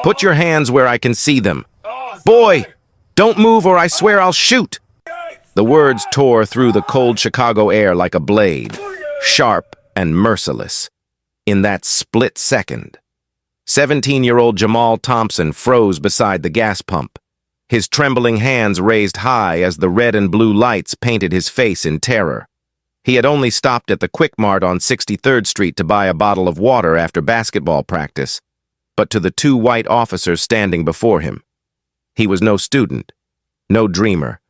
Put your hands where I can see them. Boy, don't move or I swear I'll shoot. The words tore through the cold Chicago air like a blade, sharp and merciless. In that split second, 17-year-old Jamal Thompson froze beside the gas pump, his trembling hands raised high as the red and blue lights painted his face in terror. He had only stopped at the Quick Mart on 63rd Street to buy a bottle of water after basketball practice, but to the two white officers standing before him, he was no student, no dreamer,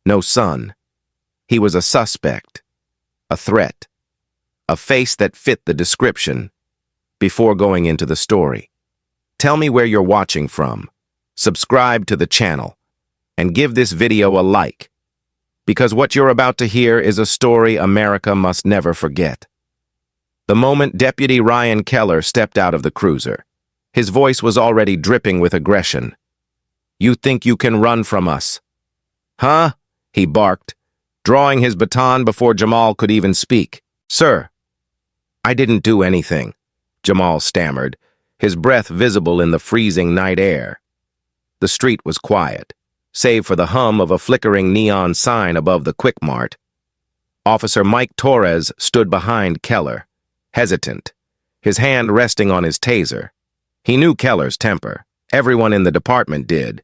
no son. He was a suspect, a threat, a face that fit the description. Before going into the story, tell me where you're watching from, subscribe to the channel, and give this video a like, because what you're about to hear is a story America must never forget. The moment Deputy Ryan Keller stepped out of the cruiser, his voice was already dripping with aggression. "You think you can run from us?" "Huh?" he barked, drawing his baton before Jamal could even speak. "Sir, I didn't do anything," Jamal stammered, his breath visible in the freezing night air. The street was quiet, save for the hum of a flickering neon sign above the Quick Mart. Officer Mike Torres stood behind Keller, hesitant, his hand resting on his taser. He knew Keller's temper. Everyone in the department did,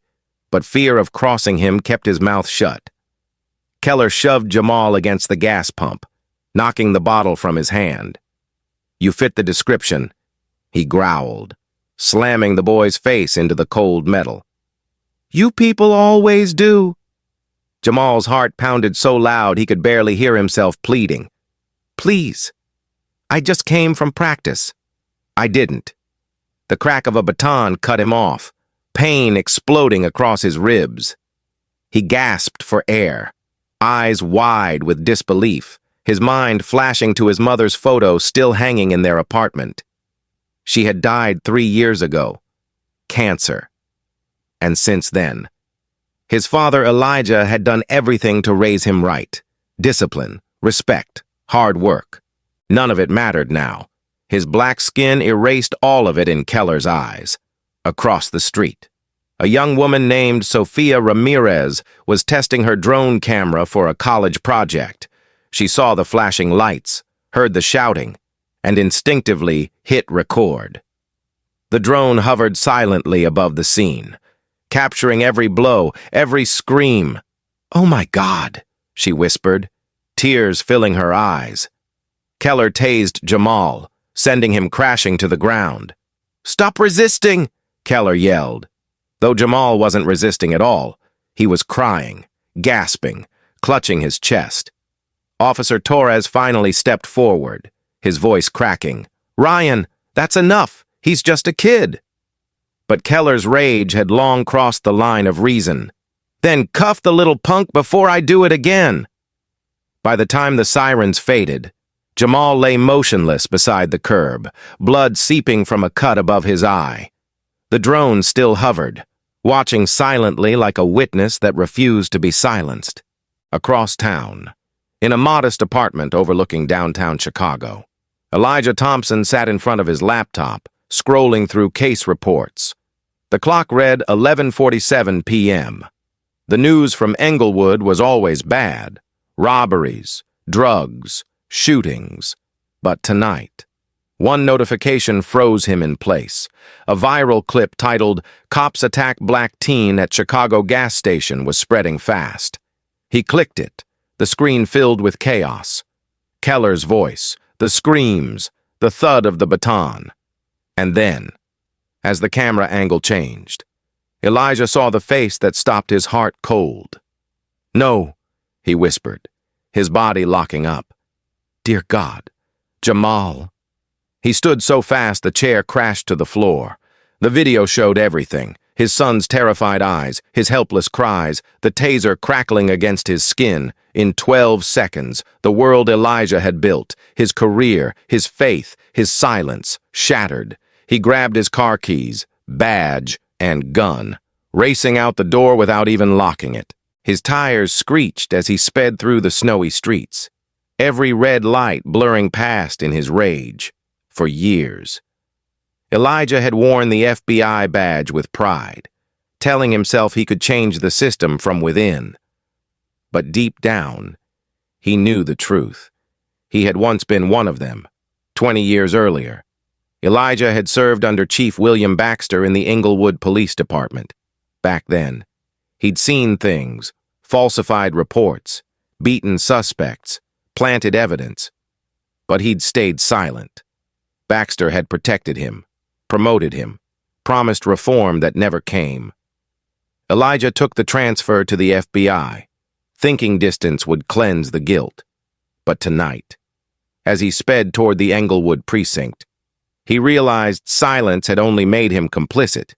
but fear of crossing him kept his mouth shut. Keller shoved Jamal against the gas pump, knocking the bottle from his hand. "You fit the description," he growled, slamming the boy's face into the cold metal. "You people always do." Jamal's heart pounded so loud he could barely hear himself pleading. "Please, I just came from practice." "I didn't." The crack of a baton cut him off, pain exploding across his ribs. He gasped for air, eyes wide with disbelief, his mind flashing to his mother's photo still hanging in their apartment. She had died 3 years ago. Cancer. And since then, his father Elijah had done everything to raise him right. Discipline, respect, hard work. None of it mattered now. His black skin erased all of it in Keller's eyes. Across the street, a young woman named Sofia Ramirez was testing her drone camera for a college project. She saw the flashing lights, heard the shouting, and instinctively hit record. The drone hovered silently above the scene, capturing every blow, every scream. "Oh my God," she whispered, tears filling her eyes. Keller tased Jamal, sending him crashing to the ground. "Stop resisting," Keller yelled. Though Jamal wasn't resisting at all, he was crying, gasping, clutching his chest. Officer Torres finally stepped forward, his voice cracking. "Ryan, that's enough. He's just a kid." But Keller's rage had long crossed the line of reason. "Then cuff the little punk before I do it again." By the time the sirens faded, Jamal lay motionless beside the curb, blood seeping from a cut above his eye. The drone still hovered, watching silently like a witness that refused to be silenced. Across town, in a modest apartment overlooking downtown Chicago, Elijah Thompson sat in front of his laptop, scrolling through case reports. The clock read 11:47 p.m. The news from Englewood was always bad. Robberies, drugs, shootings. But tonight, one notification froze him in place. A viral clip titled, "Cops Attack Black Teen at Chicago Gas Station" was spreading fast. He clicked it, the screen filled with chaos. Keller's voice, the screams, the thud of the baton. And then, as the camera angle changed, Elijah saw the face that stopped his heart cold. "No," he whispered, his body locking up. "Dear God, Jamal." He stood so fast the chair crashed to the floor. The video showed everything. His son's terrified eyes, his helpless cries, the taser crackling against his skin. In 12 seconds, the world Elijah had built, his career, his faith, his silence, shattered. He grabbed his car keys, badge, and gun, racing out the door without even locking it. His tires screeched as he sped through the snowy streets, every red light blurring past in his rage. For years, Elijah had worn the FBI badge with pride, telling himself he could change the system from within. But deep down, he knew the truth. He had once been one of them, 20 years earlier. Elijah had served under Chief William Baxter in the Inglewood Police Department. Back then, he'd seen things, falsified reports, beaten suspects, planted evidence. But he'd stayed silent. Baxter had protected him, promoted him, promised reform that never came. Elijah took the transfer to the FBI, thinking distance would cleanse the guilt. But tonight, as he sped toward the Englewood precinct, he realized silence had only made him complicit.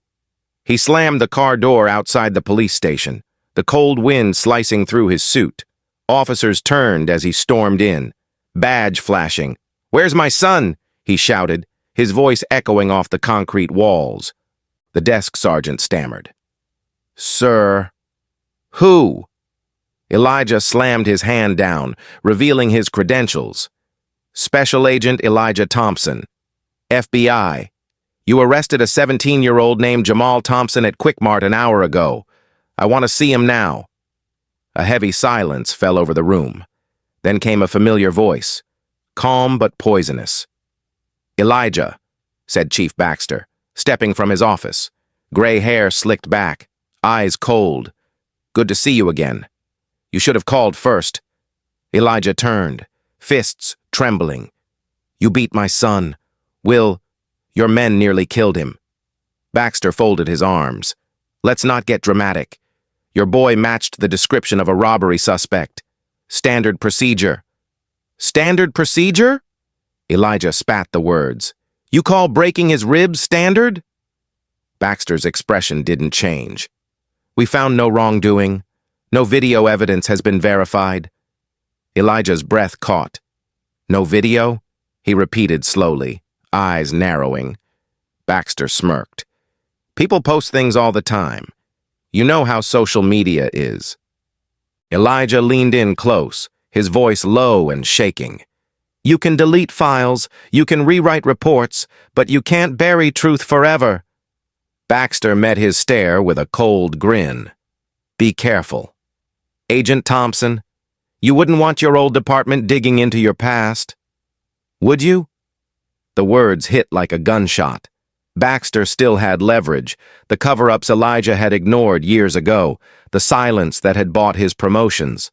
He slammed the car door outside the police station, the cold wind slicing through his suit. Officers turned as he stormed in, badge flashing. "Where's my son?" he shouted, his voice echoing off the concrete walls. The desk sergeant stammered. "Sir." "Who?" Elijah slammed his hand down, revealing his credentials. "Special Agent Elijah Thompson, FBI. You arrested a 17-year-old named Jamal Thompson at Quickmart an hour ago. I want to see him now." A heavy silence fell over the room. Then came a familiar voice, calm but poisonous. "Elijah," said Chief Baxter, stepping from his office, gray hair slicked back, eyes cold. "Good to see you again. You should have called first." Elijah turned, fists trembling. "You beat my son. Will, your men nearly killed him." Baxter folded his arms. "Let's not get dramatic. Your boy matched the description of a robbery suspect. Standard procedure." "Standard procedure?" Elijah spat the words. "You call breaking his ribs standard?" Baxter's expression didn't change. "We found no wrongdoing. No video evidence has been verified." Elijah's breath caught. "No video?" he repeated slowly, eyes narrowing. Baxter smirked. "People post things all the time. You know how social media is." Elijah leaned in close, his voice low and shaking. "You can delete files, you can rewrite reports, but you can't bury truth forever." Baxter met his stare with a cold grin. "Be careful. Agent Thompson, you wouldn't want your old department digging into your past. Would you?" The words hit like a gunshot. Baxter still had leverage, the cover-ups Elijah had ignored years ago, the silence that had bought his promotions.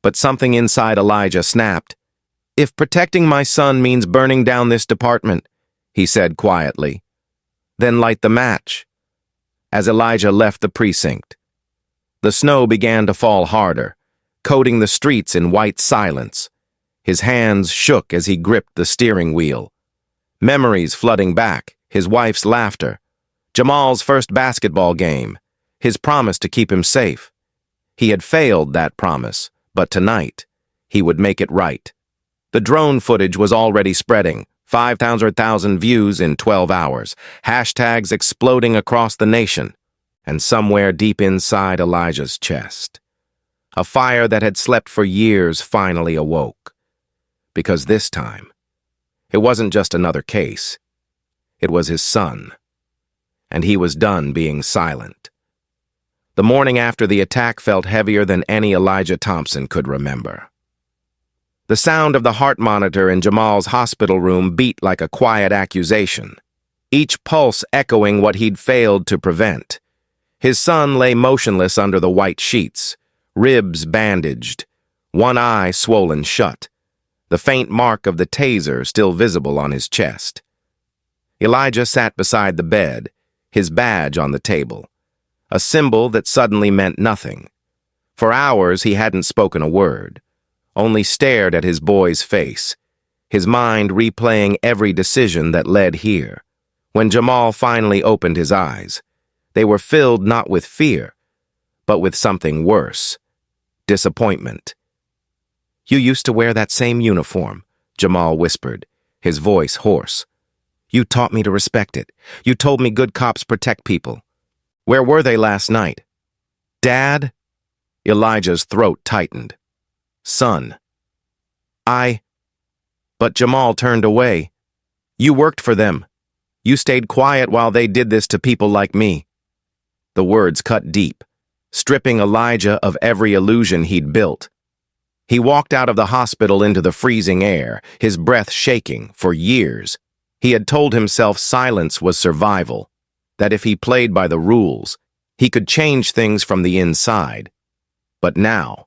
But something inside Elijah snapped. "If protecting my son means burning down this department," he said quietly, "then light the match." As Elijah left the precinct, the snow began to fall harder, coating the streets in white silence. His hands shook as he gripped the steering wheel. Memories flooding back, his wife's laughter, Jamal's first basketball game, his promise to keep him safe. He had failed that promise, but tonight, he would make it right. The drone footage was already spreading, 500,000 views in 12 hours, hashtags exploding across the nation, and somewhere deep inside Elijah's chest, a fire that had slept for years finally awoke. Because this time, it wasn't just another case. It was his son. And he was done being silent. The morning after the attack felt heavier than any Elijah Thompson could remember. The sound of the heart monitor in Jamal's hospital room beat like a quiet accusation, each pulse echoing what he'd failed to prevent. His son lay motionless under the white sheets, ribs bandaged, one eye swollen shut, the faint mark of the taser still visible on his chest. Elijah sat beside the bed, his badge on the table, a symbol that suddenly meant nothing. For hours he hadn't spoken a word, only stared at his boy's face, his mind replaying every decision that led here. When Jamal finally opened his eyes, they were filled not with fear, but with something worse, disappointment. "You used to wear that same uniform," Jamal whispered, his voice hoarse. "You taught me to respect it. You told me good cops protect people. Where were they last night?" "Dad?" Elijah's throat tightened. "Son." But Jamal turned away. "You worked for them. You stayed quiet while they did this to people like me." The words cut deep, stripping Elijah of every illusion he'd built. He walked out of the hospital into the freezing air, his breath shaking. For years, he had told himself silence was survival, that if he played by the rules, he could change things from the inside. But now,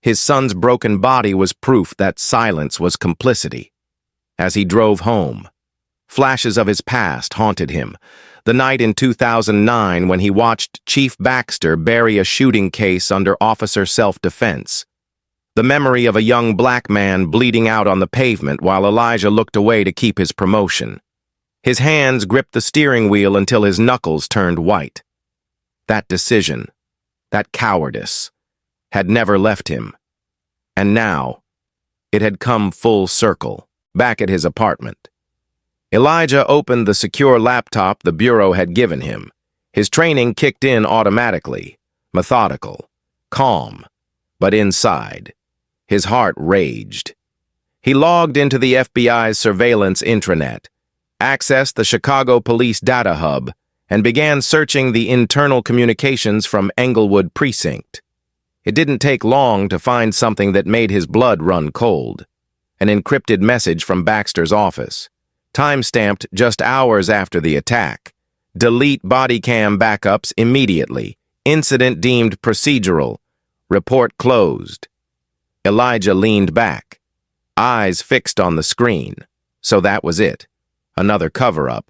his son's broken body was proof that silence was complicity. As he drove home, flashes of his past haunted him. The night in 2009 when he watched Chief Baxter bury a shooting case under officer self-defense. The memory of a young black man bleeding out on the pavement while Elijah looked away to keep his promotion. His hands gripped the steering wheel until his knuckles turned white. That decision, that cowardice, had never left him. And now, it had come full circle, back at his apartment. Elijah opened the secure laptop the Bureau had given him. His training kicked in automatically, methodical, calm, but inside, his heart raged. He logged into the FBI's surveillance intranet, accessed the Chicago Police Data Hub, and began searching the internal communications from Englewood Precinct. It didn't take long to find something that made his blood run cold. An encrypted message from Baxter's office, time-stamped just hours after the attack. Delete body cam backups immediately. Incident deemed procedural. Report closed. Elijah leaned back, eyes fixed on the screen. So that was it. Another cover-up.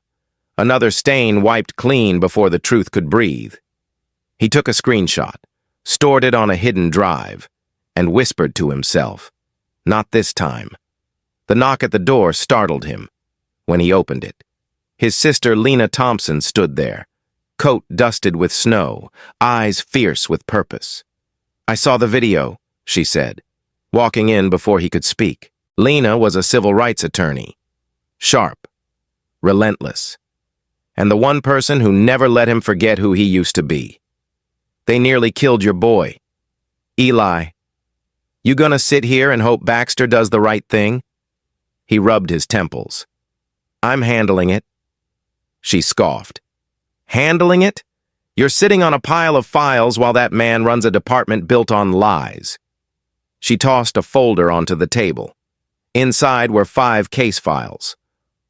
Another stain wiped clean before the truth could breathe. He took a screenshot, stored it on a hidden drive, and whispered to himself, "Not this time." The knock at the door startled him. When he opened it, his sister Lena Thompson stood there, coat dusted with snow, eyes fierce with purpose. "I saw the video," she said, walking in before he could speak. Lena was a civil rights attorney, sharp, relentless, and the one person who never let him forget who he used to be. "They nearly killed your boy. Eli, you gonna sit here and hope Baxter does the right thing?" He rubbed his temples. "I'm handling it." She scoffed. "Handling it? You're sitting on a pile of files while that man runs a department built on lies." She tossed a folder onto the table. Inside were 5 case files.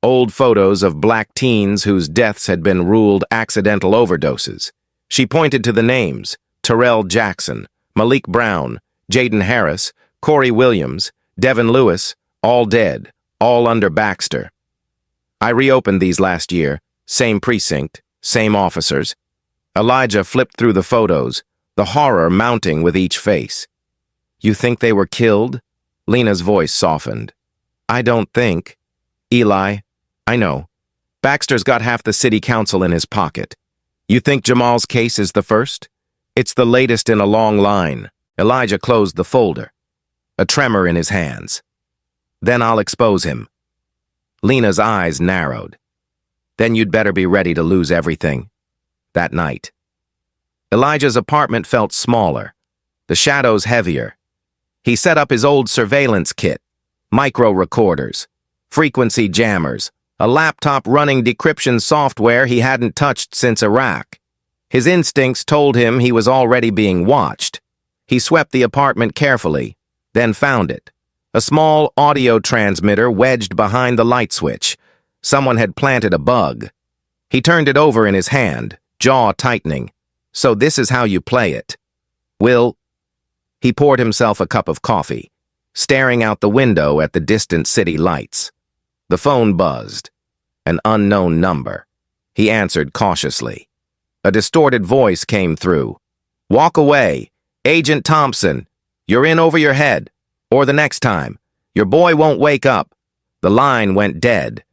Old photos of black teens whose deaths had been ruled accidental overdoses. She pointed to the names: Terrell Jackson, Malik Brown, Jaden Harris, Corey Williams, Devin Lewis, all dead, all under Baxter. "I reopened these last year. Same precinct, same officers." Elijah flipped through the photos, the horror mounting with each face. "You think they were killed?" Lena's voice softened. "I don't think. Eli, I know. Baxter's got half the city council in his pocket. You think Jamal's case is the first? It's the latest in a long line." Elijah closed the folder, a tremor in his hands. "Then I'll expose him." Lena's eyes narrowed. "Then you'd better be ready to lose everything." That night, Elijah's apartment felt smaller, the shadows heavier. He set up his old surveillance kit, micro recorders, frequency jammers, a laptop running decryption software he hadn't touched since Iraq. His instincts told him he was already being watched. He swept the apartment carefully, then found it. A small audio transmitter wedged behind the light switch. Someone had planted a bug. He turned it over in his hand, jaw tightening. "So this is how you play it. Will..." He poured himself a cup of coffee, staring out the window at the distant city lights. The phone buzzed. An unknown number. He answered cautiously. A distorted voice came through. "Walk away. Agent Thompson. You're in over your head. Or the next time. Your boy won't wake up." The line went dead.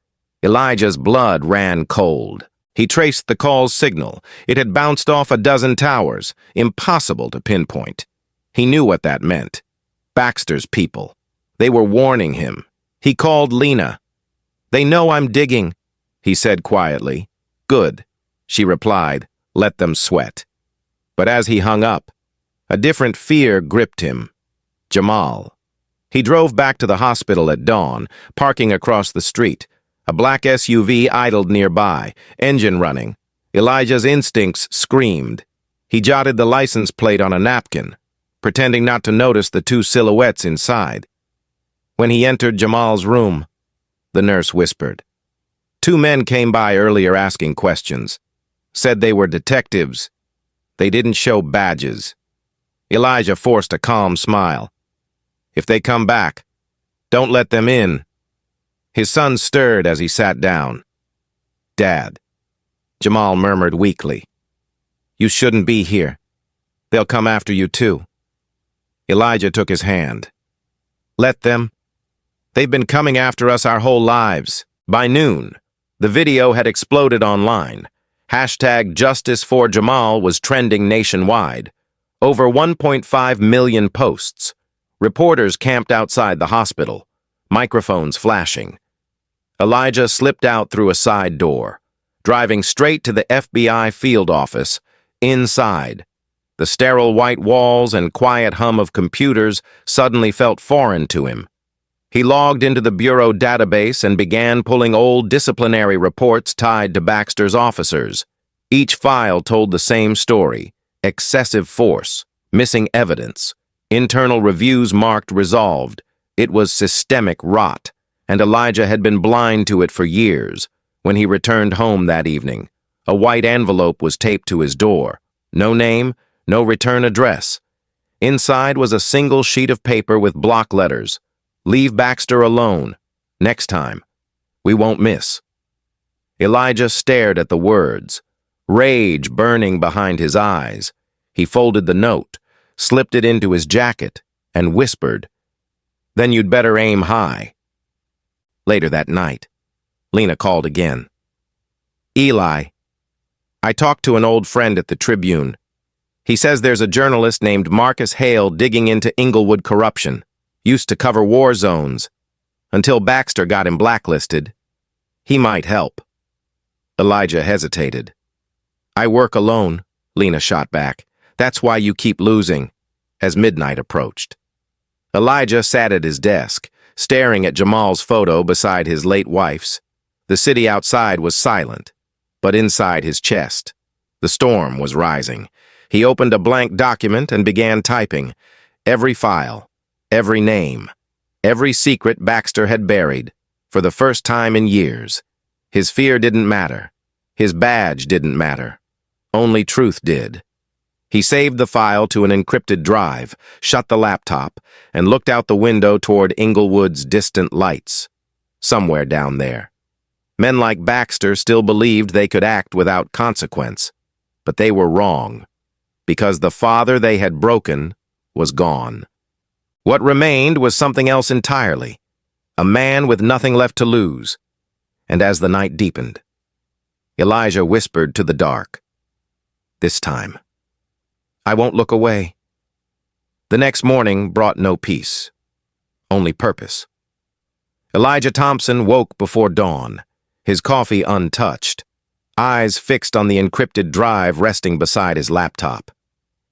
Elijah's blood ran cold. He traced the call's signal. It had bounced off a dozen towers. Impossible to pinpoint. He knew what that meant. Baxter's people. They were warning him. He called Lena. "They know I'm digging," he said quietly. "Good," she replied. "Let them sweat." But as he hung up, a different fear gripped him. Jamal. He drove back to the hospital at dawn, parking across the street. A black SUV idled nearby, engine running. Elijah's instincts screamed. He jotted the license plate on a napkin, pretending not to notice the two silhouettes inside. When he entered Jamal's room, the nurse whispered. Two men came by earlier asking questions. Said they were detectives. They didn't show badges. Elijah forced a calm smile. If they come back, don't let them in. His son stirred as he sat down. Dad, Jamal murmured weakly. You shouldn't be here. They'll come after you too. Elijah took his hand. Let them. They've been coming after us our whole lives. By noon, the video had exploded online. Hashtag Justice for Jamal was trending nationwide. Over 1.5 million posts. Reporters camped outside the hospital, microphones flashing. Elijah slipped out through a side door, driving straight to the FBI field office. Inside, the sterile white walls and quiet hum of computers suddenly felt foreign to him. He logged into the bureau database and began pulling old disciplinary reports tied to Baxter's officers. Each file told the same story: excessive force, missing evidence. Internal reviews marked resolved. It was systemic rot, and Elijah had been blind to it for years. When he returned home that evening, a white envelope was taped to his door. No name, no return address. Inside was a single sheet of paper with block letters. Leave Baxter alone. Next time. We won't miss. Elijah stared at the words, rage burning behind his eyes. He folded the note, slipped it into his jacket, and whispered, Then you'd better aim high. Later that night, Lena called again. Eli, I talked to an old friend at the Tribune. He says there's a journalist named Marcus Hale digging into Inglewood corruption. Used to cover war zones. Until Baxter got him blacklisted. He might help. Elijah hesitated. I work alone, Lena shot back. That's why you keep losing. As midnight approached, Elijah sat at his desk, staring at Jamal's photo beside his late wife's. The city outside was silent, but inside his chest, the storm was rising. He opened a blank document and began typing. Every file, every name, every secret Baxter had buried, for the first time in years. His fear didn't matter. His badge didn't matter. Only truth did. He saved the file to an encrypted drive, shut the laptop, and looked out the window toward Inglewood's distant lights. Somewhere down there. Men like Baxter still believed they could act without consequence, but they were wrong, because the father they had broken was gone. What remained was something else entirely, a man with nothing left to lose. And as the night deepened, Elijah whispered to the dark, This time, I won't look away. The next morning brought no peace, only purpose. Elijah Thompson woke before dawn, his coffee untouched, eyes fixed on the encrypted drive resting beside his laptop.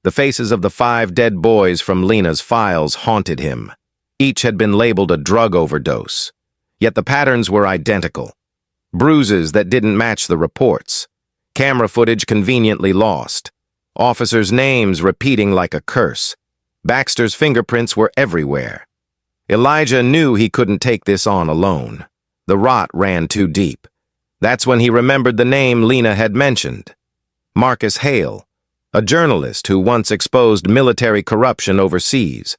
The faces of the 5 dead boys from Lena's files haunted him. Each had been labeled a drug overdose, yet the patterns were identical. Bruises that didn't match the reports, camera footage conveniently lost, officers' names repeating like a curse. Baxter's fingerprints were everywhere. Elijah knew he couldn't take this on alone. The rot ran too deep. That's when he remembered the name Lena had mentioned. Marcus Hale, a journalist who once exposed military corruption overseas,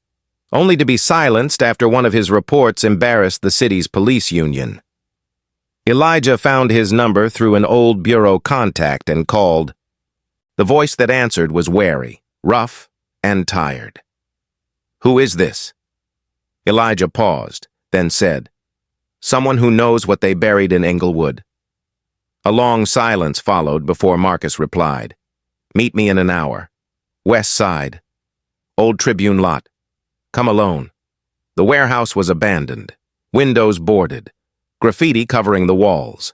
only to be silenced after one of his reports embarrassed the city's police union. Elijah found his number through an old bureau contact and called. The voice that answered was wary, rough, and tired. Who is this? Elijah paused, then said, Someone who knows what they buried in Inglewood. A long silence followed before Marcus replied. Meet me in an hour. West Side. Old Tribune lot. Come alone. The warehouse was abandoned, windows boarded, graffiti covering the walls.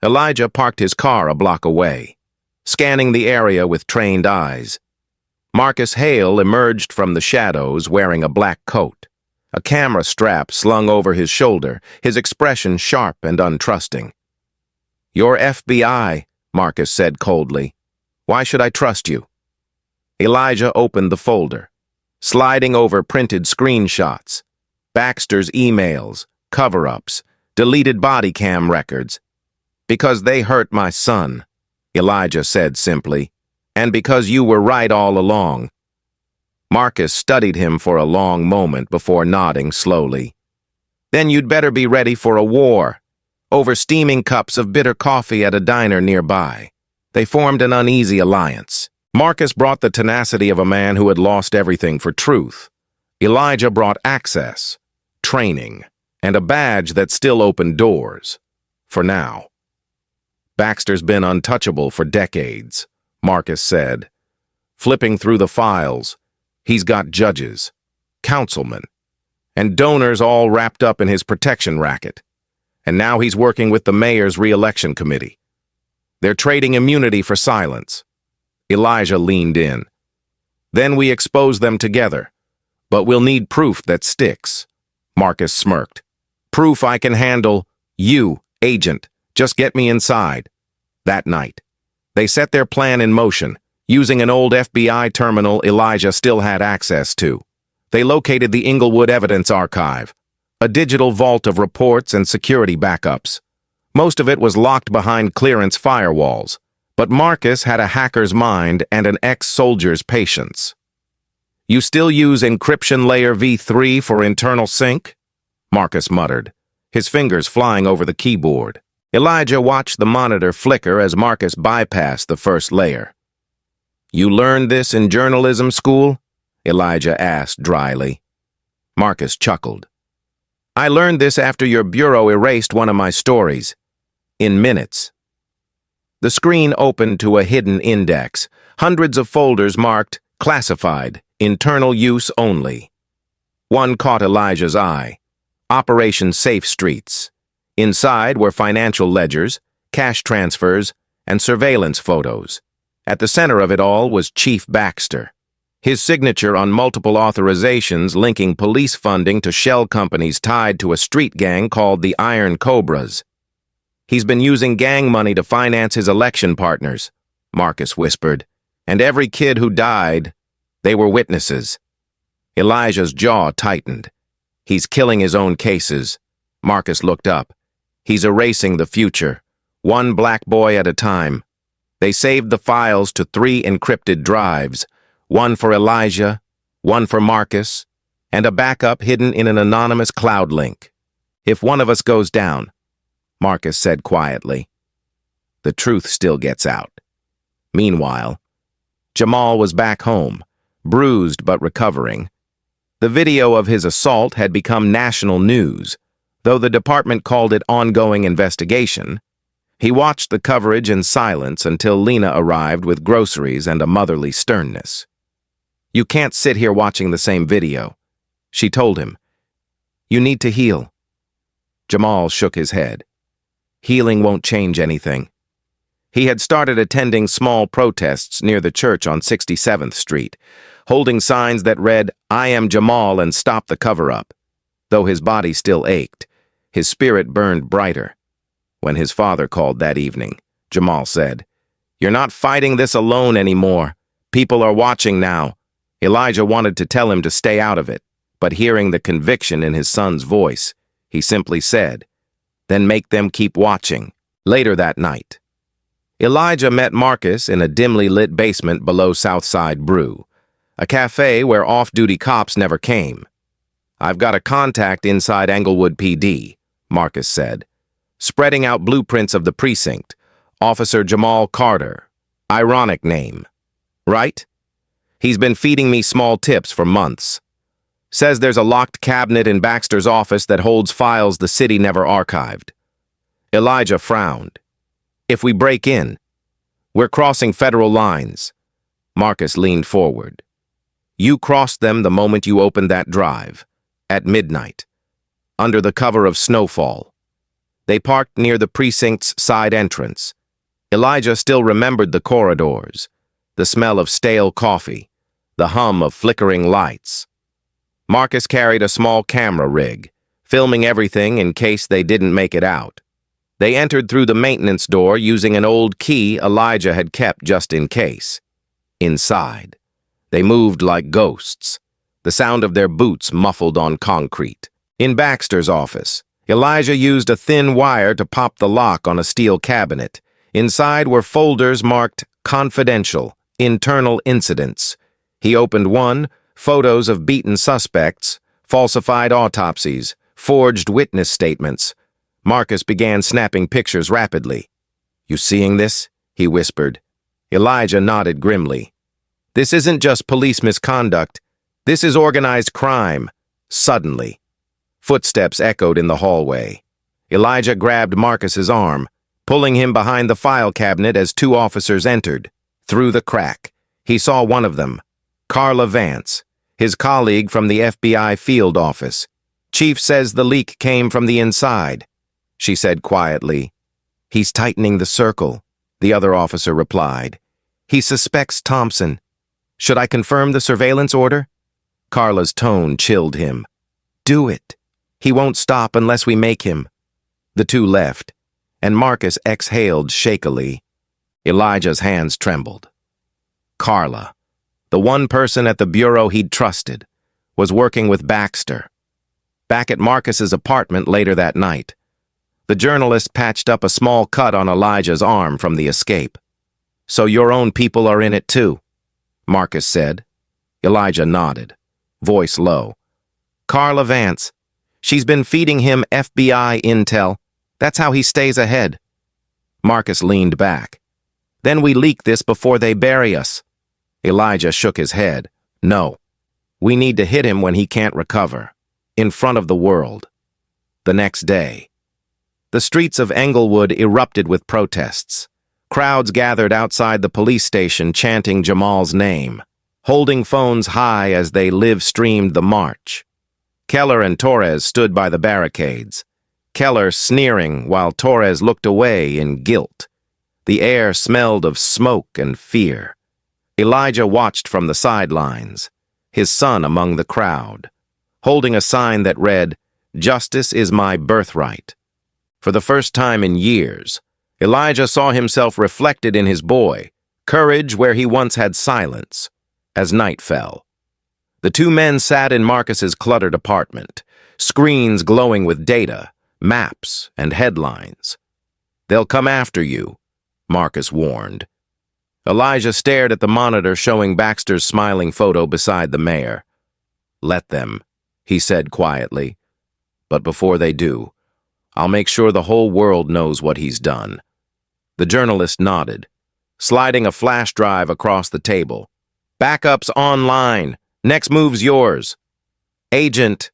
Elijah parked his car a block away, scanning the area with trained eyes. Marcus Hale emerged from the shadows wearing a black coat, a camera strap slung over his shoulder, his expression sharp and untrusting. "You're FBI," Marcus said coldly. "Why should I trust you?" Elijah opened the folder, sliding over printed screenshots, Baxter's emails, cover-ups, deleted body cam records. "Because they hurt my son," Elijah said simply, "and because you were right all along." Marcus studied him for a long moment before nodding slowly. "Then you'd better be ready for a war," over steaming cups of bitter coffee at a diner nearby. They formed an uneasy alliance. Marcus brought the tenacity of a man who had lost everything for truth. Elijah brought access, training, and a badge that still opened doors. For now. "Baxter's been untouchable for decades," Marcus said. Flipping through the files, he's got judges, councilmen, and donors all wrapped up in his protection racket. And now he's working with the mayor's re-election committee. They're trading immunity for silence. Elijah leaned in. "Then we expose them together. But we'll need proof that sticks." Marcus smirked. "Proof I can handle. You, agent, just get me inside." That night, they set their plan in motion, using an old FBI terminal Elijah still had access to. They located the Inglewood Evidence Archive, a digital vault of reports and security backups. Most of it was locked behind clearance firewalls, but Marcus had a hacker's mind and an ex-soldier's patience. "You still use encryption layer V3 for internal sync?" Marcus muttered, his fingers flying over the keyboard. Elijah watched the monitor flicker as Marcus bypassed the first layer. "You learned this in journalism school?" Elijah asked dryly. Marcus chuckled. "I learned this after your bureau erased one of my stories. In minutes." The screen opened to a hidden index, hundreds of folders marked "Classified, Internal Use Only." One caught Elijah's eye. Operation Safe Streets. Inside were financial ledgers, cash transfers, and surveillance photos. At the center of it all was Chief Baxter, his signature on multiple authorizations linking police funding to shell companies tied to a street gang called the Iron Cobras. "He's been using gang money to finance his election partners," Marcus whispered, "and every kid who died, they were witnesses." Elijah's jaw tightened. "He's killing his own cases." Marcus looked up. "He's erasing the future, one black boy at a time." They saved the files to 3 encrypted drives, one for Elijah, one for Marcus, and a backup hidden in an anonymous cloud link. "If one of us goes down," Marcus said quietly, "the truth still gets out." Meanwhile, Jamal was back home, bruised but recovering. The video of his assault had become national news, though the department called it ongoing investigation. He watched the coverage in silence until Lena arrived with groceries and a motherly sternness. "You can't sit here watching the same video," she told him. "You need to heal." Jamal shook his head. Healing won't change anything. He had started attending small protests near the church on 67th Street, holding signs that read, "I am Jamal and stop the cover-up." Though his body still ached, his spirit burned brighter. When his father called that evening, Jamal said, "You're not fighting this alone anymore. People are watching now." Elijah wanted to tell him to stay out of it, but hearing the conviction in his son's voice, he simply said, "Then make them keep watching." Later that night, Elijah met Marcus in a dimly lit basement below Southside Brew, a cafe where off-duty cops never came. "I've got a contact inside Englewood PD," Marcus said, spreading out blueprints of the precinct. "Officer Jamal Carter. Ironic name. Right? He's been feeding me small tips for months. Says there's a locked cabinet in Baxter's office that holds files the city never archived." Elijah frowned. "If we break in, we're crossing federal lines." Marcus leaned forward. "You crossed them the moment you opened that drive, at midnight, under the cover of snowfall. They parked near the precinct's side entrance. Elijah still remembered the corridors, the smell of stale coffee, the hum of flickering lights. Marcus carried a small camera rig, filming everything in case they didn't make it out. They entered through the maintenance door using an old key Elijah had kept just in case. Inside, they moved like ghosts, the sound of their boots muffled on concrete. In Baxter's office, Elijah used a thin wire to pop the lock on a steel cabinet. Inside were folders marked Confidential, Internal Incidents. He opened one, photos of beaten suspects, falsified autopsies, forged witness statements. Marcus began snapping pictures rapidly. "You seeing this?" he whispered. Elijah nodded grimly. "This isn't just police misconduct. This is organized crime." Suddenly, footsteps echoed in the hallway. Elijah grabbed Marcus's arm, pulling him behind the file cabinet as two officers entered. Through the crack, he saw one of them, Carla Vance, his colleague from the FBI field office. "Chief says the leak came from the inside," she said quietly. "He's tightening the circle," the other officer replied. "He suspects Thompson. Should I confirm the surveillance order?" Carla's tone chilled him. "Do it. He won't stop unless we make him." The two left, and Marcus exhaled shakily. Elijah's hands trembled. Carla, the one person at the bureau he'd trusted, was working with Baxter. Back at Marcus's apartment later that night, the journalist patched up a small cut on Elijah's arm from the escape. "So your own people are in it too," Marcus said. Elijah nodded, voice low. "Carla Vance. She's been feeding him FBI intel. That's how he stays ahead." Marcus leaned back. "Then we leak this before they bury us." Elijah shook his head. "No. We need to hit him when he can't recover. In front of the world." The next day, the streets of Englewood erupted with protests. Crowds gathered outside the police station chanting Jamal's name, holding phones high as they live-streamed the march. Keller and Torres stood by the barricades, Keller sneering while Torres looked away in guilt. The air smelled of smoke and fear. Elijah watched from the sidelines, his son among the crowd, holding a sign that read, "Justice is my birthright." For the first time in years, Elijah saw himself reflected in his boy, courage where he once had silence. As night fell, the two men sat in Marcus's cluttered apartment, screens glowing with data, maps, and headlines. "They'll come after you," Marcus warned. Elijah stared at the monitor showing Baxter's smiling photo beside the mayor. "Let them," he said quietly. "But before they do, I'll make sure the whole world knows what he's done." The journalist nodded, sliding a flash drive across the table. "Backup's online. Next move's yours." "Agent."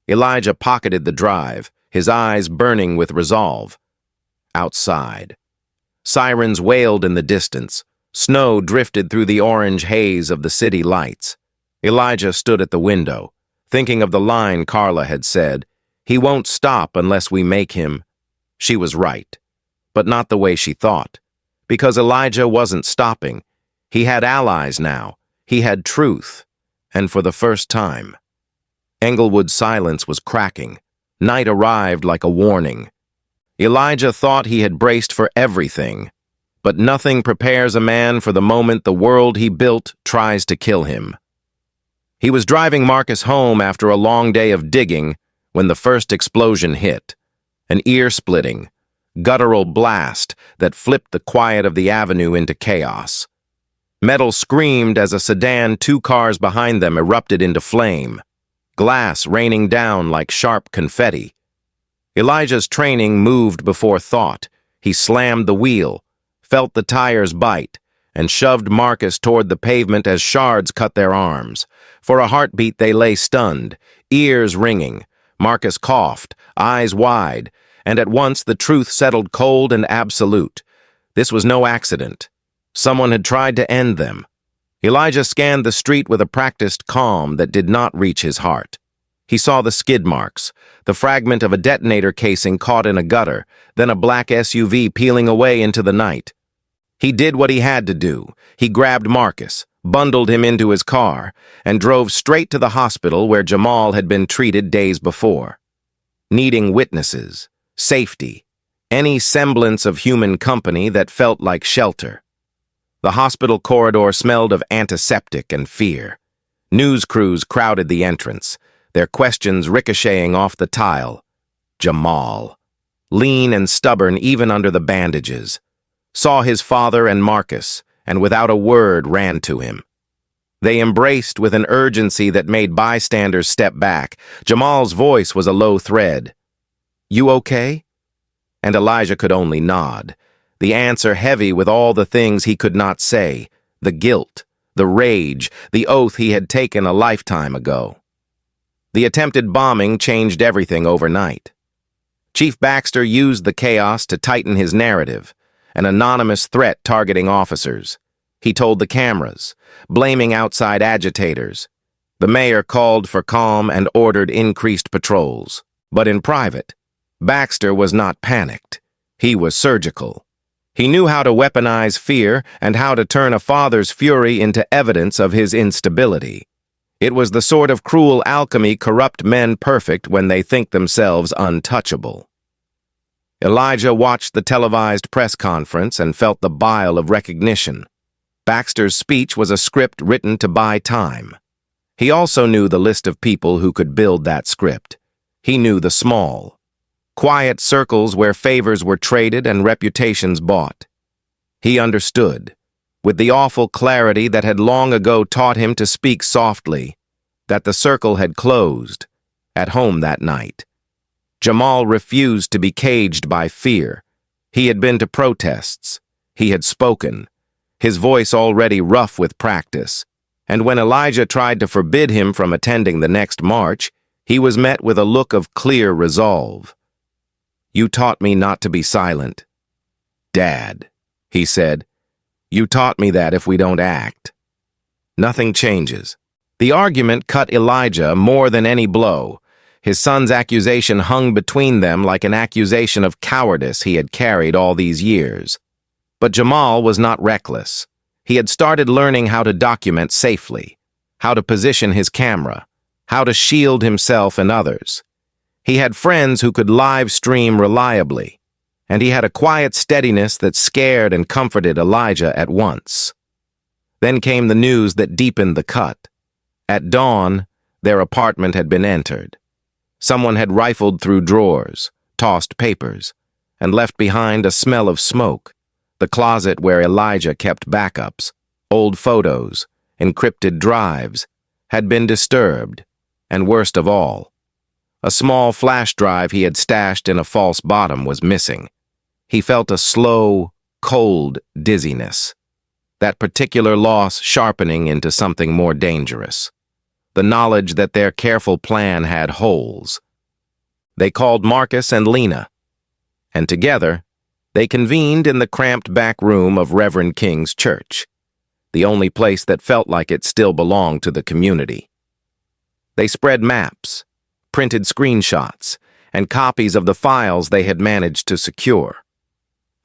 Elijah pocketed the drive, his eyes burning with resolve. Outside, sirens wailed in the distance. Snow drifted through the orange haze of the city lights. Elijah stood at the window, thinking of the line Carla had said, "He won't stop unless we make him." She was right, but not the way she thought. Because Elijah wasn't stopping. He had allies now. He had truth. And for the first time, Englewood's silence was cracking. Night arrived like a warning. Elijah thought he had braced for everything, but nothing prepares a man for the moment the world he built tries to kill him. He was driving Marcus home after a long day of digging when the first explosion hit, an ear-splitting, guttural blast that flipped the quiet of the avenue into chaos. Metal screamed as a sedan 2 cars behind them erupted into flame, glass raining down like sharp confetti. Elijah's training moved before thought. He slammed the wheel, felt the tires bite, and shoved Marcus toward the pavement as shards cut their arms. For a heartbeat they lay stunned, ears ringing. Marcus coughed, eyes wide, and at once the truth settled cold and absolute. This was no accident. Someone had tried to end them. Elijah scanned the street with a practiced calm that did not reach his heart. He saw the skid marks, the fragment of a detonator casing caught in a gutter, then a black SUV peeling away into the night. He did what he had to do. He grabbed Marcus, bundled him into his car, and drove straight to the hospital where Jamal had been treated days before. Needing witnesses, safety, any semblance of human company that felt like shelter. The hospital corridor smelled of antiseptic and fear. News crews crowded the entrance, their questions ricocheting off the tile. Jamal, lean and stubborn even under the bandages, saw his father and Marcus, and without a word ran to him. They embraced with an urgency that made bystanders step back. Jamal's voice was a low thread. "You okay?" And Elijah could only nod, the answer heavy with all the things he could not say, the guilt, the rage, the oath he had taken a lifetime ago. The attempted bombing changed everything overnight. Chief Baxter used the chaos to tighten his narrative, an anonymous threat targeting officers. He told the cameras, blaming outside agitators. The mayor called for calm and ordered increased patrols. But in private, Baxter was not panicked. He was surgical. He knew how to weaponize fear and how to turn a father's fury into evidence of his instability. It was the sort of cruel alchemy corrupt men perfect when they think themselves untouchable. Elijah watched the televised press conference and felt the bile of recognition. Baxter's speech was a script written to buy time. He also knew the list of people who could build that script. He knew the small, quiet circles where favors were traded and reputations bought. He understood, with the awful clarity that had long ago taught him to speak softly, that the circle had closed, at home that night. Jamal refused to be caged by fear. He had been to protests. He had spoken, his voice already rough with practice. And when Elijah tried to forbid him from attending the next march, he was met with a look of clear resolve. "You taught me not to be silent." "Dad," he said, "you taught me that if we don't act, nothing changes." The argument cut Elijah more than any blow. His son's accusation hung between them like an accusation of cowardice he had carried all these years. But Jamal was not reckless. He had started learning how to document safely, how to position his camera, how to shield himself and others. He had friends who could live stream reliably, and he had a quiet steadiness that scared and comforted Elijah at once. Then came the news that deepened the cut. At dawn, their apartment had been entered. Someone had rifled through drawers, tossed papers, and left behind a smell of smoke. The closet where Elijah kept backups, old photos, encrypted drives, had been disturbed, and worst of all, a small flash drive he had stashed in a false bottom was missing. He felt a slow, cold dizziness, that particular loss sharpening into something more dangerous. The knowledge that their careful plan had holes. They called Marcus and Lena, and together, they convened in the cramped back room of Reverend King's church, the only place that felt like it still belonged to the community. They spread maps, printed screenshots, and copies of the files they had managed to secure.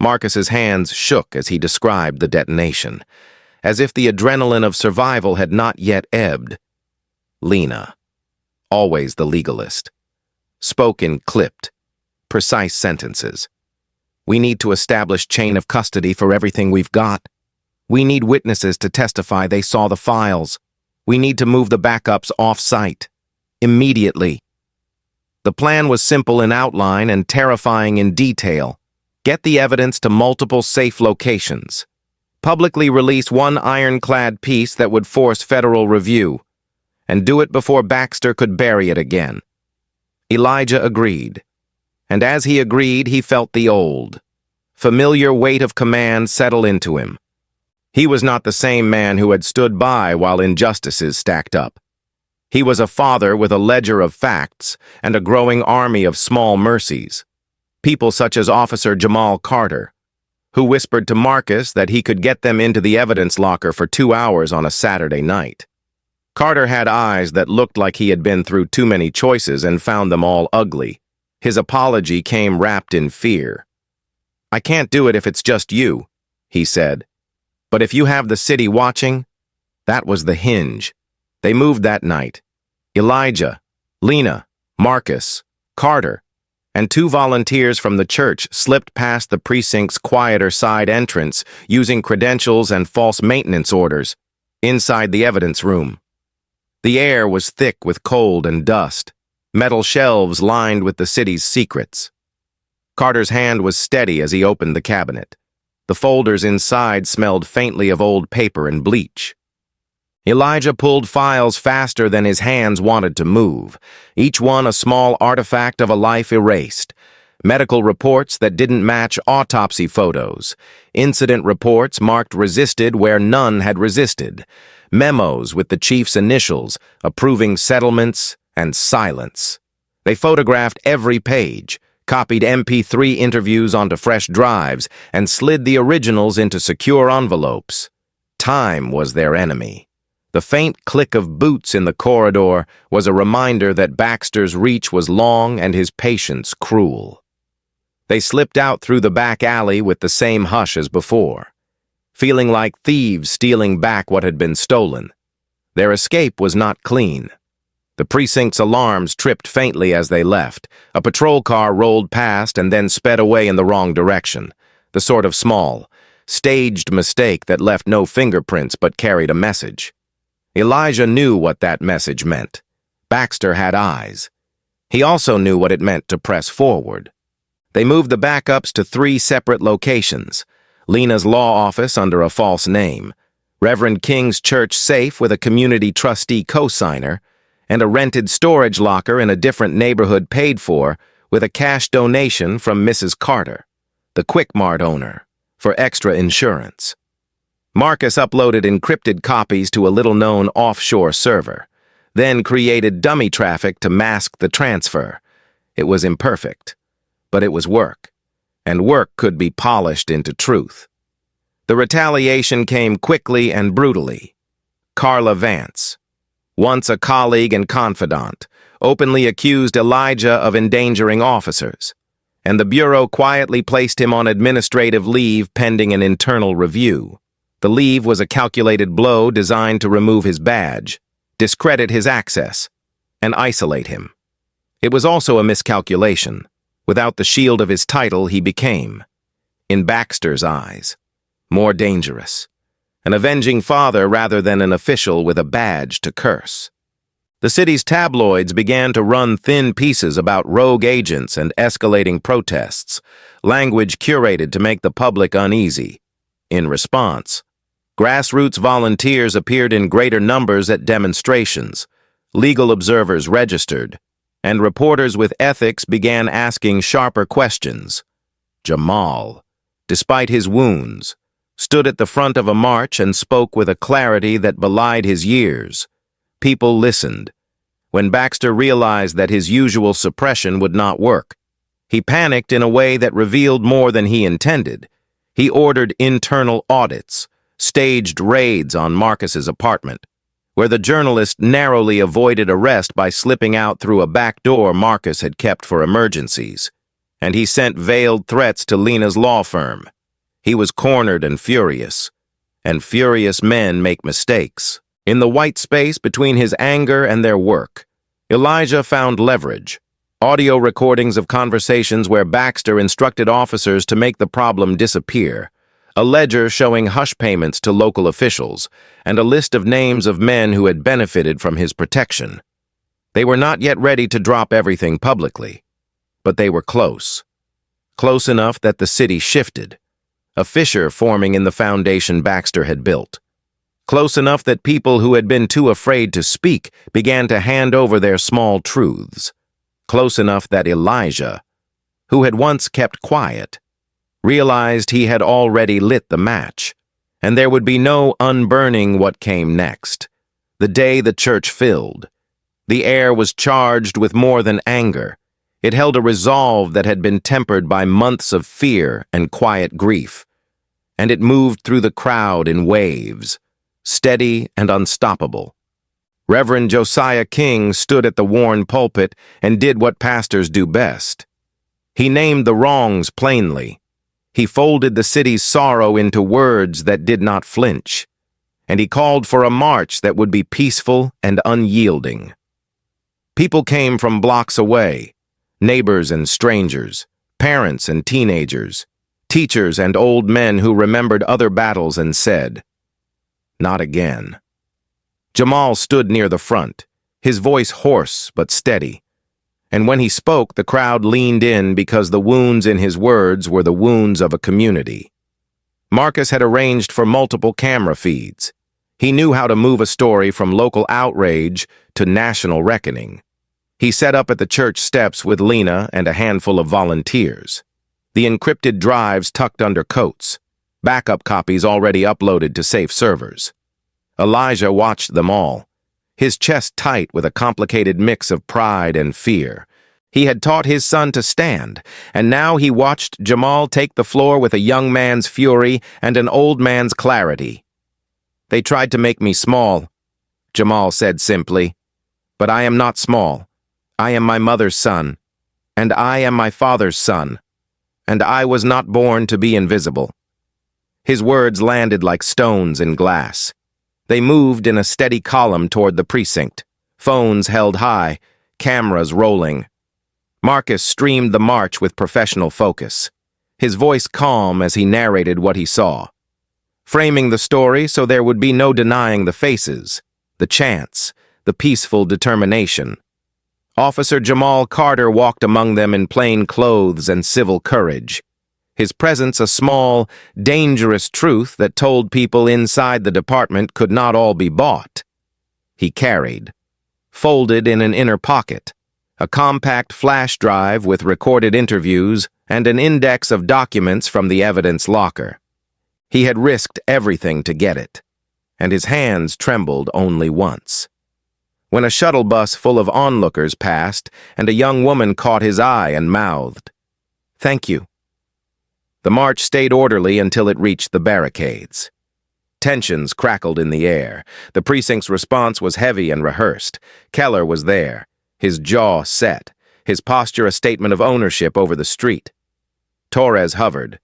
Marcus's hands shook as he described the detonation, as if the adrenaline of survival had not yet ebbed. Lena, always the legalist, spoke in clipped, precise sentences. "We need to establish chain of custody for everything we've got. We need witnesses to testify they saw the files. We need to move the backups off-site. Immediately." The plan was simple in outline and terrifying in detail. Get the evidence to multiple safe locations. Publicly release one ironclad piece that would force federal review. And do it before Baxter could bury it again. Elijah agreed. And as he agreed, he felt the old, familiar weight of command settle into him. He was not the same man who had stood by while injustices stacked up. He was a father with a ledger of facts and a growing army of small mercies. People such as Officer Jamal Carter, who whispered to Marcus that he could get them into the evidence locker for 2 hours on a Saturday night. Carter had eyes that looked like he had been through too many choices and found them all ugly. His apology came wrapped in fear. "I can't do it if it's just you," he said. "But if you have the city watching, That was the hinge. They moved that night. Elijah, Lena, Marcus, Carter, and 2 volunteers from the church slipped past the precinct's quieter side entrance using credentials and false maintenance orders inside the evidence room. The air was thick with cold and dust, metal shelves lined with the city's secrets. Carter's hand was steady as he opened the cabinet. The folders inside smelled faintly of old paper and bleach. Elijah pulled files faster than his hands wanted to move, each one a small artifact of a life erased. Medical reports that didn't match autopsy photos. Incident reports marked resisted where none had resisted. Memos with the chief's initials, approving settlements and silence. They photographed every page, copied MP3 interviews onto fresh drives, and slid the originals into secure envelopes. Time was their enemy. The faint click of boots in the corridor was a reminder that Baxter's reach was long and his patience cruel. They slipped out through the back alley with the same hush as before, feeling like thieves stealing back what had been stolen. Their escape was not clean. The precinct's alarms tripped faintly as they left. A patrol car rolled past and then sped away in the wrong direction, the sort of small, staged mistake that left no fingerprints but carried a message. Elijah knew what that message meant. Baxter had eyes. He also knew what it meant to press forward. They moved the backups to 3 separate locations: Lena's law office under a false name, Reverend King's church safe with a community trustee co-signer, and a rented storage locker in a different neighborhood paid for with a cash donation from Mrs. Carter, the Quick Mart owner, for extra insurance. Marcus uploaded encrypted copies to a little-known offshore server, then created dummy traffic to mask the transfer. It was imperfect, but it was work, and work could be polished into truth. The retaliation came quickly and brutally. Carla Vance, once a colleague and confidant, openly accused Elijah of endangering officers, and the Bureau quietly placed him on administrative leave pending an internal review. The leave was a calculated blow designed to remove his badge, discredit his access, and isolate him. It was also a miscalculation. Without the shield of his title, he became, in Baxter's eyes, more dangerous. An avenging father rather than an official with a badge to curse. The city's tabloids began to run thin pieces about rogue agents and escalating protests, language curated to make the public uneasy. In response, grassroots volunteers appeared in greater numbers at demonstrations, legal observers registered, and reporters with ethics began asking sharper questions. Jamal, despite his wounds, stood at the front of a march and spoke with a clarity that belied his years. People listened. When Baxter realized that his usual suppression would not work, he panicked in a way that revealed more than he intended. He ordered internal audits, staged raids on Marcus's apartment, where the journalist narrowly avoided arrest by slipping out through a back door Marcus had kept for emergencies. And he sent veiled threats to Lena's law firm. He was cornered and furious men make mistakes. In the white space between his anger and their work, Elijah found leverage. Audio recordings of conversations where Baxter instructed officers to make the problem disappear, a ledger showing hush payments to local officials, and a list of names of men who had benefited from his protection. They were not yet ready to drop everything publicly, but they were close. Close enough that the city shifted, a fissure forming in the foundation Baxter had built. Close enough that people who had been too afraid to speak began to hand over their small truths. Close enough that Elijah, who had once kept quiet, realized he had already lit the match, and there would be no unburning what came next. The day the church filled. The air was charged with more than anger. It held a resolve that had been tempered by months of fear and quiet grief, and it moved through the crowd in waves, steady and unstoppable. Reverend Josiah King stood at the worn pulpit and did what pastors do best. He named the wrongs plainly. He folded the city's sorrow into words that did not flinch. and he called for a march that would be peaceful and unyielding. People came from blocks away, neighbors and strangers, parents and teenagers, teachers and old men who remembered other battles and said, "Not again." Jamal stood near the front, his voice hoarse but steady. And when he spoke, the crowd leaned in because the wounds in his words were the wounds of a community. Marcus had arranged for multiple camera feeds. He knew how to move a story from local outrage to national reckoning. He set up at the church steps with Lena and a handful of volunteers. The encrypted drives tucked under coats, backup copies already uploaded to safe servers. Elijah watched them all, his chest tight with a complicated mix of pride and fear. He had taught his son to stand, and now he watched Jamal take the floor with a young man's fury and an old man's clarity. "They tried to make me small," Jamal said simply. "But I am not small. I am my mother's son, and I am my father's son, and I was not born to be invisible." His words landed like stones in glass. They moved in a steady column toward the precinct, phones held high, cameras rolling. Marcus streamed the march with professional focus, his voice calm as he narrated what he saw, framing the story so there would be no denying the faces, the chants, the peaceful determination. Officer Jamal Carter walked among them in plain clothes and civil courage, his presence a small, dangerous truth that told people inside the department could not all be bought. He carried, folded in an inner pocket, a compact flash drive with recorded interviews and an index of documents from the evidence locker. He had risked everything to get it, and his hands trembled only once. When a shuttle bus full of onlookers passed and a young woman caught his eye and mouthed, "Thank you." The march stayed orderly until it reached the barricades. Tensions crackled in the air. The precinct's response was heavy and rehearsed. Keller was there, his jaw set, his posture a statement of ownership over the street. Torres hovered,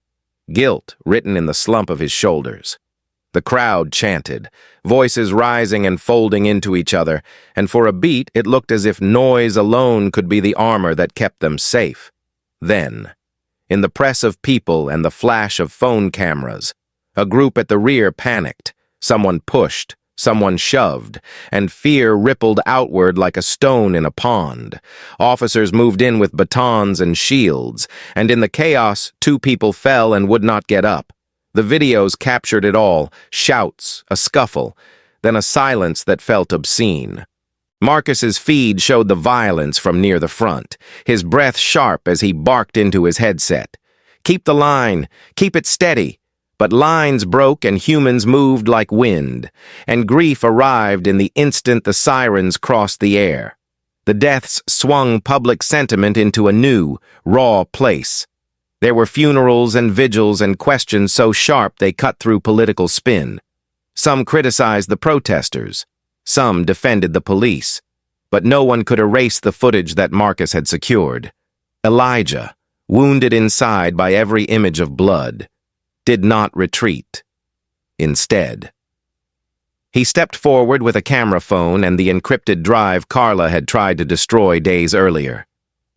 guilt written in the slump of his shoulders. The crowd chanted, voices rising and folding into each other, and for a beat it looked as if noise alone could be the armor that kept them safe. Then, in the press of people and the flash of phone cameras, a group at the rear panicked. Someone pushed, someone shoved, and fear rippled outward like a stone in a pond. Officers moved in with batons and shields, and in the chaos, 2 people fell and would not get up. The videos captured it all, shouts, a scuffle, then a silence that felt obscene. Marcus's feed showed the violence from near the front, his breath sharp as he barked into his headset. "Keep the line, keep it steady." But lines broke and humans moved like wind, and grief arrived in the instant the sirens crossed the air. The deaths swung public sentiment into a new, raw place. There were funerals and vigils and questions so sharp they cut through political spin. Some criticized the protesters. Some defended the police. But no one could erase the footage that Marcus had secured. Elijah, wounded inside by every image of blood, did not retreat. Instead, he stepped forward with a camera phone and the encrypted drive Carla had tried to destroy days earlier,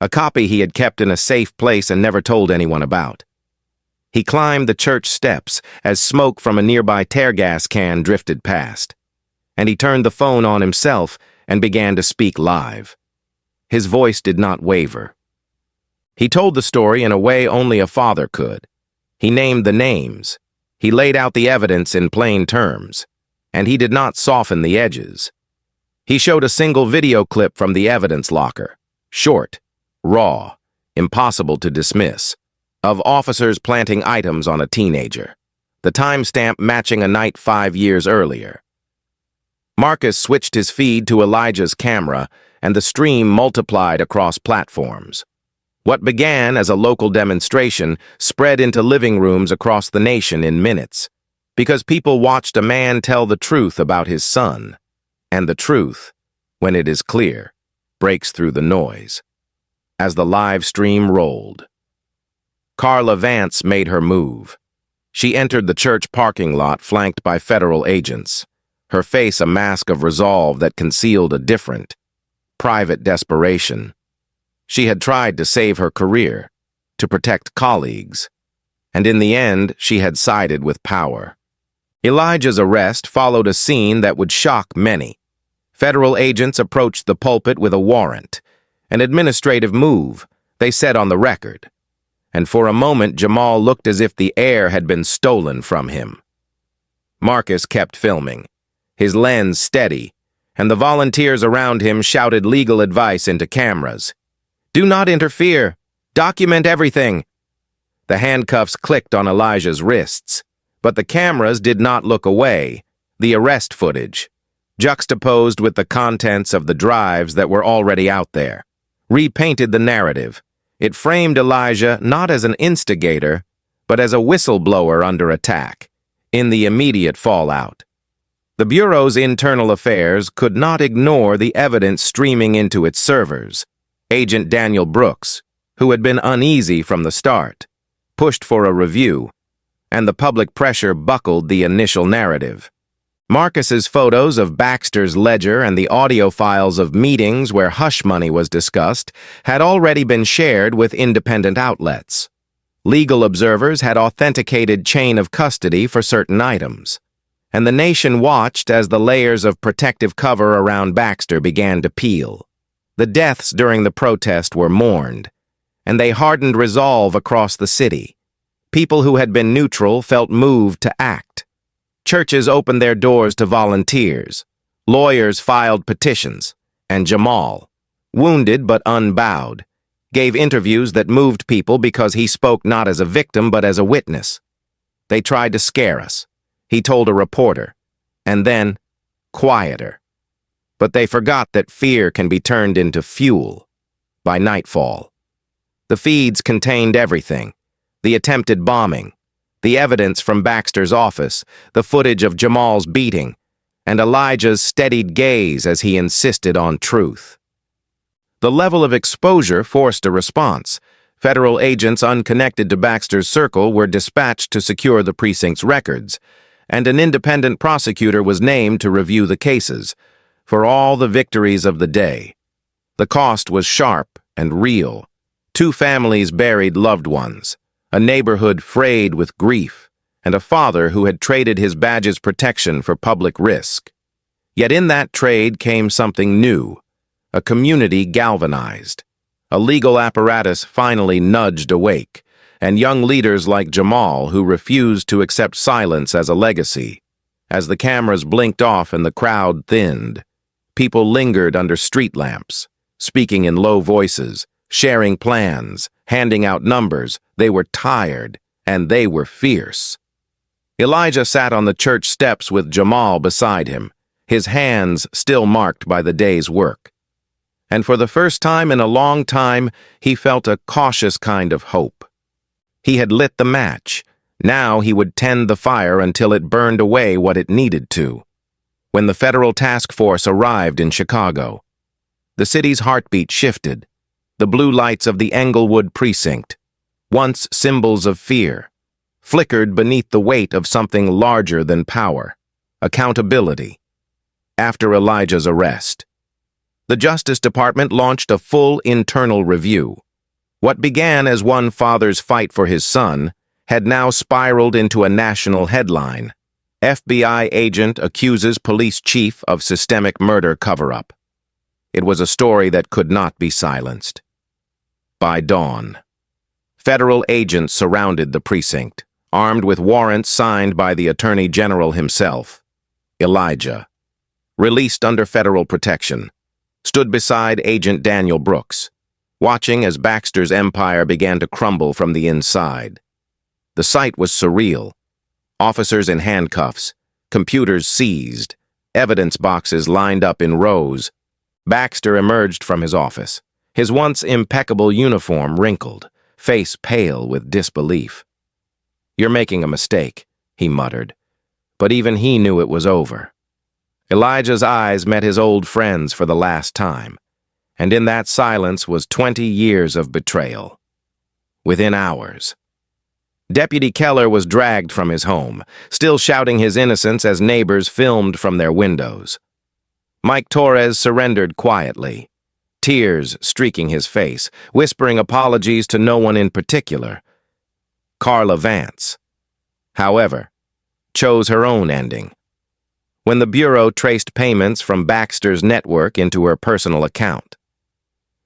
a copy he had kept in a safe place and never told anyone about. He climbed the church steps as smoke from a nearby tear gas can drifted past, and he turned the phone on himself and began to speak live. His voice did not waver. He told the story in a way only a father could. He named the names. He laid out the evidence in plain terms, and he did not soften the edges. He showed a single video clip from the evidence locker, short, raw, impossible to dismiss, of officers planting items on a teenager, the timestamp matching a night 5 years earlier. Marcus switched his feed to Elijah's camera, and the stream multiplied across platforms. What began as a local demonstration spread into living rooms across the nation in minutes, because people watched a man tell the truth about his son. And the truth, when it is clear, breaks through the noise. As the live stream rolled, Carla Vance made her move. She entered the church parking lot flanked by federal agents. her face a mask of resolve that concealed a different, private desperation. She had tried to save her career, to protect colleagues, and in the end she had sided with power. Elijah's arrest followed a scene that would shock many. Federal agents approached the pulpit with a warrant, an administrative move, they said on the record. And for a moment Jamal looked as if the air had been stolen from him. Marcus kept filming, his lens steady, and the volunteers around him shouted legal advice into cameras. "Do not interfere. Document everything." The handcuffs clicked on Elijah's wrists, but the cameras did not look away. The arrest footage, juxtaposed with the contents of the drives that were already out there, repainted the narrative. It framed Elijah not as an instigator, but as a whistleblower under attack, in the immediate fallout. The Bureau's internal affairs could not ignore the evidence streaming into its servers. Agent Daniel Brooks, who had been uneasy from the start, pushed for a review, and the public pressure buckled the initial narrative. Marcus's photos of Baxter's ledger and the audio files of meetings where hush money was discussed had already been shared with independent outlets. Legal observers had authenticated chain of custody for certain items, and the nation watched as the layers of protective cover around Baxter began to peel. The deaths during the protest were mourned, and they hardened resolve across the city. People who had been neutral felt moved to act. Churches opened their doors to volunteers. Lawyers filed petitions, and Jamal, wounded but unbowed, gave interviews that moved people because he spoke not as a victim but as a witness. "They tried to scare us," he told a reporter, and then, quieter. But they forgot that fear can be turned into fuel. By nightfall, the feeds contained everything: the attempted bombing, the evidence from Baxter's office, the footage of Jamal's beating, and Elijah's steadied gaze as he insisted on truth. The level of exposure forced a response. Federal agents unconnected to Baxter's circle were dispatched to secure the precinct's records, and an independent prosecutor was named to review the cases. For all the victories of the day, the cost was sharp and real. 2 families buried loved ones, a neighborhood frayed with grief, and a father who had traded his badge's protection for public risk. Yet in that trade came something new, a community galvanized. A legal apparatus finally nudged awake, and young leaders like Jamal who refused to accept silence as a legacy. As the cameras blinked off and the crowd thinned, people lingered under street lamps, speaking in low voices, sharing plans, handing out numbers. They were tired, and they were fierce. Elijah sat on the church steps with Jamal beside him, his hands still marked by the day's work. And for the first time in a long time, he felt a cautious kind of hope. He had lit the match. Now he would tend the fire until it burned away what it needed to. When the federal task force arrived in Chicago, the city's heartbeat shifted. The blue lights of the Englewood precinct, once symbols of fear, flickered beneath the weight of something larger than power: accountability. After Elijah's arrest, the Justice Department launched a full internal review. What began as one father's fight for his son had now spiraled into a national headline: FBI agent accuses police chief of systemic murder cover-up. It was a story that could not be silenced. By dawn, federal agents surrounded the precinct, armed with warrants signed by the Attorney General himself. Elijah, released under federal protection, stood beside Agent Daniel Brooks, watching as Baxter's empire began to crumble from the inside. The sight was surreal. Officers in handcuffs, computers seized, evidence boxes lined up in rows. Baxter emerged from his office, his once impeccable uniform wrinkled, face pale with disbelief. "You're making a mistake," he muttered, but even he knew it was over. Elijah's eyes met his old friend's for the last time, and in that silence was 20 years of betrayal. Within hours, Deputy Keller was dragged from his home, still shouting his innocence as neighbors filmed from their windows. Mike Torres surrendered quietly, tears streaking his face, whispering apologies to no one in particular. Carla Vance, however, chose her own ending. When the Bureau traced payments from Baxter's network into her personal account,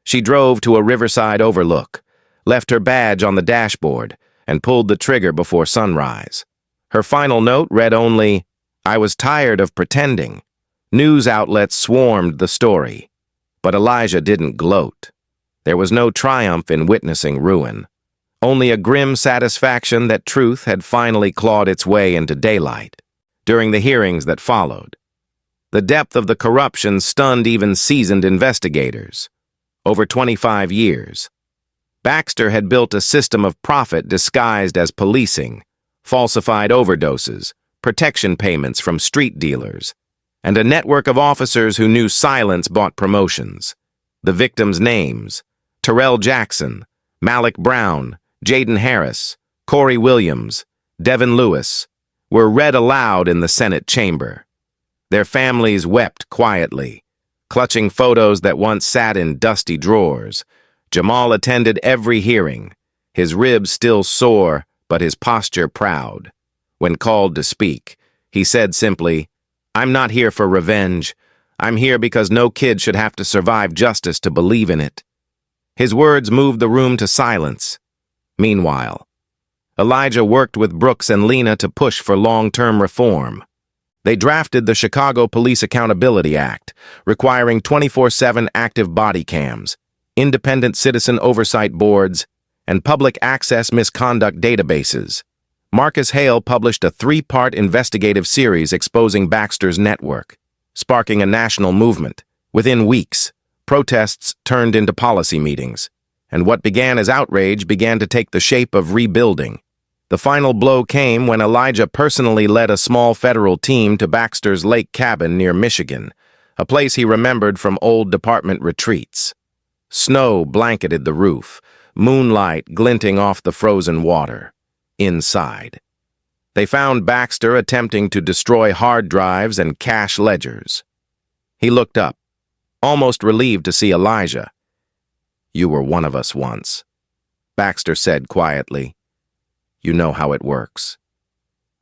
she drove to a riverside overlook, left her badge on the dashboard, and pulled the trigger before sunrise. Her final note read only, "I was tired of pretending." News outlets swarmed the story, but Elijah didn't gloat. There was no triumph in witnessing ruin, only a grim satisfaction that truth had finally clawed its way into daylight. During the hearings that followed, the depth of the corruption stunned even seasoned investigators. Over 25 years, Baxter had built a system of profit disguised as policing, falsified overdoses, protection payments from street dealers, and a network of officers who knew silence bought promotions. The victims' names: Terrell Jackson, Malik Brown, Jaden Harris, Corey Williams, Devin Lewis, were read aloud in the Senate chamber. Their families wept quietly, clutching photos that once sat in dusty drawers. Jamal attended every hearing, his ribs still sore, but his posture proud. When called to speak, he said simply, "I'm not here for revenge. I'm here because no kid should have to survive justice to believe in it." His words moved the room to silence. Meanwhile, Elijah worked with Brooks and Lena to push for long-term reform. They drafted the Chicago Police Accountability Act, requiring 24/7 active body cams, independent citizen oversight boards, and public access misconduct databases. Marcus Hale published a 3-part investigative series exposing Baxter's network, sparking a national movement. Within weeks, protests turned into policy meetings, and what began as outrage began to take the shape of rebuilding. The final blow came when Elijah personally led a small federal team to Baxter's lake cabin near Michigan, a place he remembered from old department retreats. Snow blanketed the roof, moonlight glinting off the frozen water. Inside, they found Baxter attempting to destroy hard drives and cache ledgers. He looked up, almost relieved to see Elijah. "You were one of us once," Baxter said quietly. "You know how it works."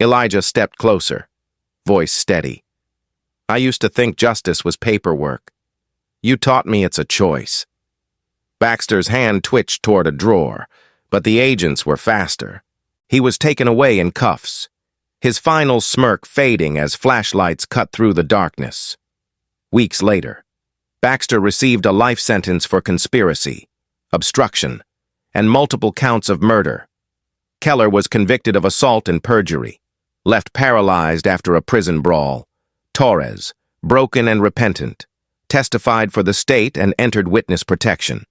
Elijah stepped closer, voice steady. "I used to think justice was paperwork. You taught me it's a choice." Baxter's hand twitched toward a drawer, but the agents were faster. He was taken away in cuffs, his final smirk fading as flashlights cut through the darkness. Weeks later, Baxter received a life sentence for conspiracy, obstruction, and multiple counts of murder. Keller was convicted of assault and perjury, left paralyzed after a prison brawl. Torres, broken and repentant, testified for the state and entered witness protection.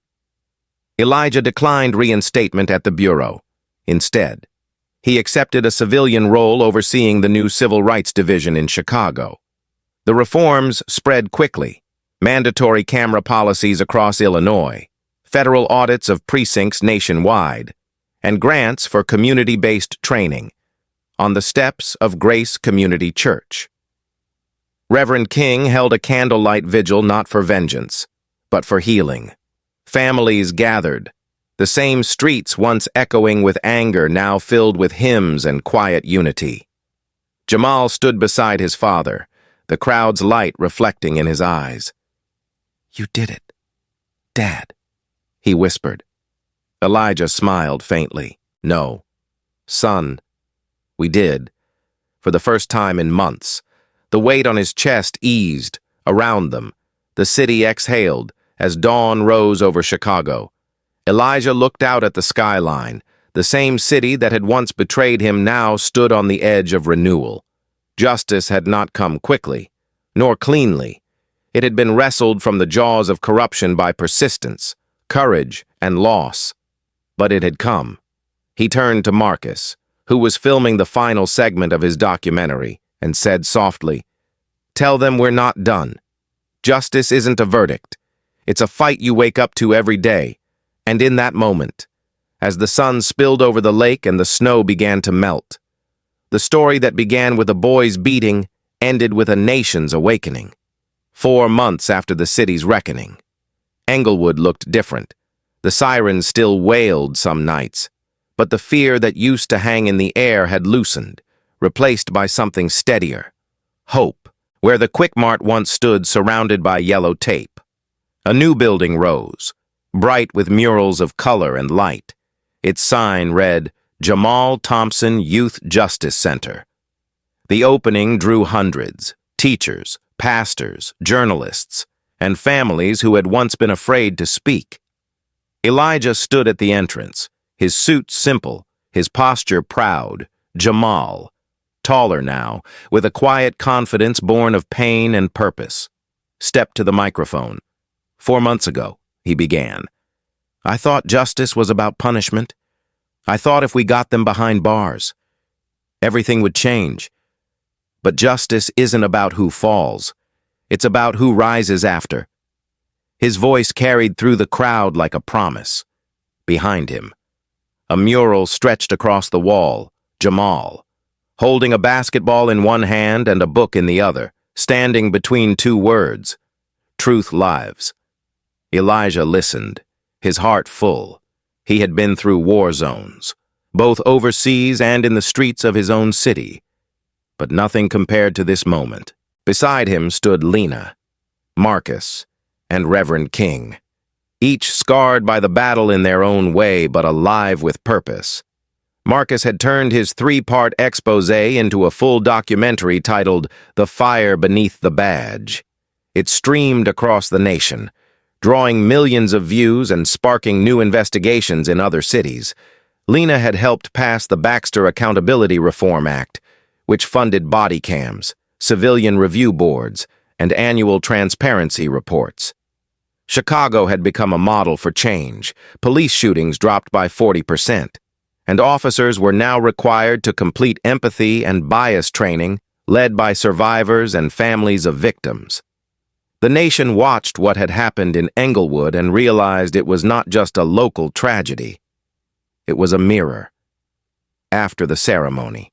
Elijah declined reinstatement at the Bureau. Instead, he accepted a civilian role overseeing the new Civil Rights Division in Chicago. The reforms spread quickly: mandatory camera policies across Illinois, federal audits of precincts nationwide, and grants for community-based training on the steps of Grace Community Church. Reverend King held a candlelight vigil not for vengeance, but for healing. Families gathered, the same streets once echoing with anger now filled with hymns and quiet unity. Jamal stood beside his father, the crowd's light reflecting in his eyes. "You did it, Dad," he whispered. Elijah smiled faintly. "No, son, we did." For the first time in months, the weight on his chest eased. Around them, the city exhaled as dawn rose over Chicago. Elijah looked out at the skyline. The same city that had once betrayed him now stood on the edge of renewal. Justice had not come quickly, nor cleanly. It had been wrestled from the jaws of corruption by persistence, courage, and loss. But it had come. He turned to Marcus, who was filming the final segment of his documentary, and said softly, "Tell them we're not done. Justice isn't a verdict. It's a fight you wake up to every day." And in that moment, as the sun spilled over the lake and the snow began to melt. The story that began with a boy's beating ended with a nation's awakening. 4 months after the city's reckoning. Englewood looked different. The sirens still wailed some nights, but the fear that used to hang in the air had loosened, replaced by something steadier. Hope, where the Quick Mart once stood surrounded by yellow tape. A new building rose, bright with murals of color and light. Its sign read, Jamal Thompson Youth Justice Center. The opening drew hundreds, teachers, pastors, journalists, and families who had once been afraid to speak. Elijah stood at the entrance, his suit simple, his posture proud. Jamal, taller now, with a quiet confidence born of pain and purpose, stepped to the microphone. 4 months ago, he began. I thought justice was about punishment. I thought if we got them behind bars, everything would change. But justice isn't about who falls. It's about who rises after. His voice carried through the crowd like a promise. Behind him, a mural stretched across the wall, Jamal, holding a basketball in one hand and a book in the other, standing between 2 words, Truth Lives. Elijah listened, his heart full. He had been through war zones, both overseas and in the streets of his own city. But nothing compared to this moment. Beside him stood Lena, Marcus, and Reverend King, each scarred by the battle in their own way but alive with purpose. Marcus had turned his 3-part expose into a full documentary titled The Fire Beneath the Badge. It streamed across the nation, drawing millions of views and sparking new investigations in other cities. Lena had helped pass the Baxter Accountability Reform Act, which funded body cams, civilian review boards, and annual transparency reports. Chicago had become a model for change. Police shootings dropped by 40%, and officers were now required to complete empathy and bias training led by survivors and families of victims. The nation watched what had happened in Englewood and realized it was not just a local tragedy. It was a mirror. After the ceremony,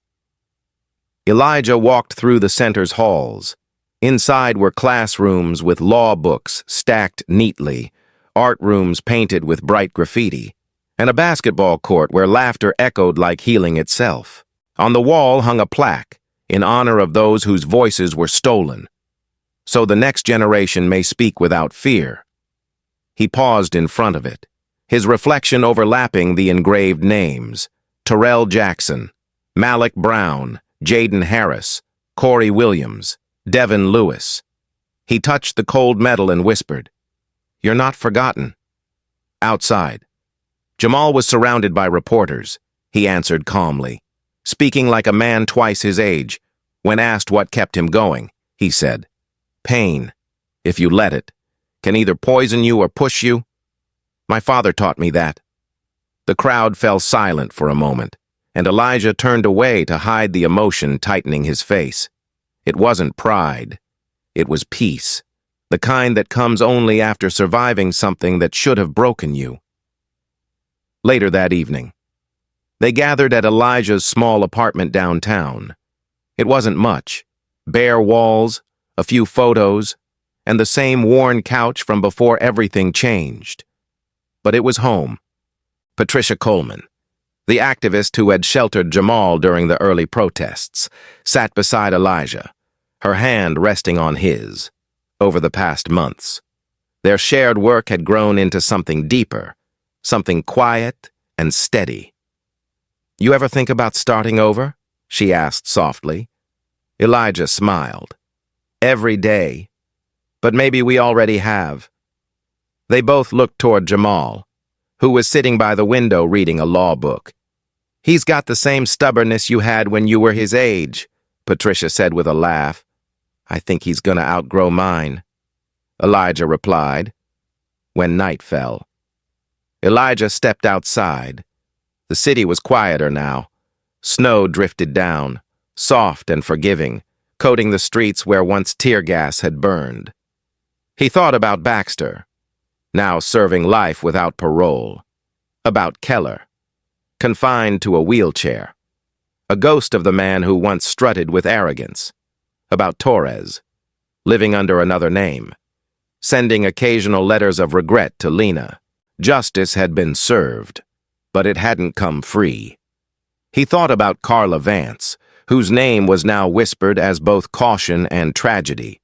Elijah walked through the center's halls. Inside were classrooms with law books stacked neatly, art rooms painted with bright graffiti, and a basketball court where laughter echoed like healing itself. On the wall hung a plaque in honor of those whose voices were stolen, so the next generation may speak without fear. He paused in front of it, his reflection overlapping the engraved names: Terrell Jackson, Malik Brown, Jaden Harris, Corey Williams, Devin Lewis. He touched the cold metal and whispered, "You're not forgotten." Outside, Jamal was surrounded by reporters. He answered calmly, speaking like a man twice his age. When asked what kept him going, he said, "Pain, if you let it, can either poison you or push you. My father taught me that." The crowd fell silent for a moment, and Elijah turned away to hide the emotion tightening his face. It wasn't pride. It was peace, the kind that comes only after surviving something that should have broken you. Later that evening, they gathered at Elijah's small apartment downtown. It wasn't much. Bare walls, a few photos, and the same worn couch from before everything changed. But it was home. Patricia Coleman, the activist who had sheltered Jamal during the early protests, sat beside Elijah, her hand resting on his. Over the past months, their shared work had grown into something deeper, something quiet and steady. "You ever think about starting over?" she asked softly. Elijah smiled. "Every day. But maybe we already have." They both looked toward Jamal, who was sitting by the window reading a law book. "He's got the same stubbornness you had when you were his age," Patricia said with a laugh. "I think he's gonna outgrow mine," Elijah replied. When night fell, Elijah stepped outside. The city was quieter now. Snow drifted down, soft and forgiving, coating the streets where once tear gas had burned. He thought about Baxter, now serving life without parole, about Keller, confined to a wheelchair. A ghost of the man who once strutted with arrogance. About Torres, living under another name, sending occasional letters of regret to Lena. Justice had been served, but it hadn't come free. He thought about Carla Vance, whose name was now whispered as both caution and tragedy.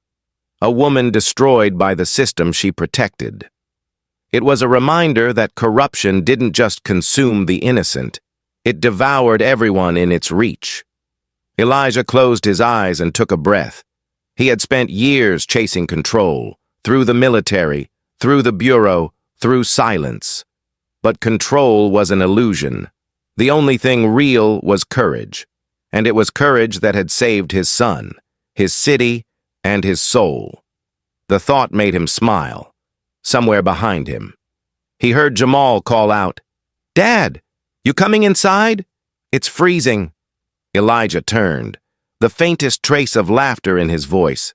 A woman destroyed by the system she protected. It was a reminder that corruption didn't just consume the innocent, it devoured everyone in its reach. Elijah closed his eyes and took a breath. He had spent years chasing control, through the military, through the bureau, through silence. But control was an illusion. The only thing real was courage, and it was courage that had saved his son, his city, and his soul. The thought made him smile. Somewhere behind him, he heard Jamal call out, "Dad, you coming inside? It's freezing." Elijah turned, the faintest trace of laughter in his voice.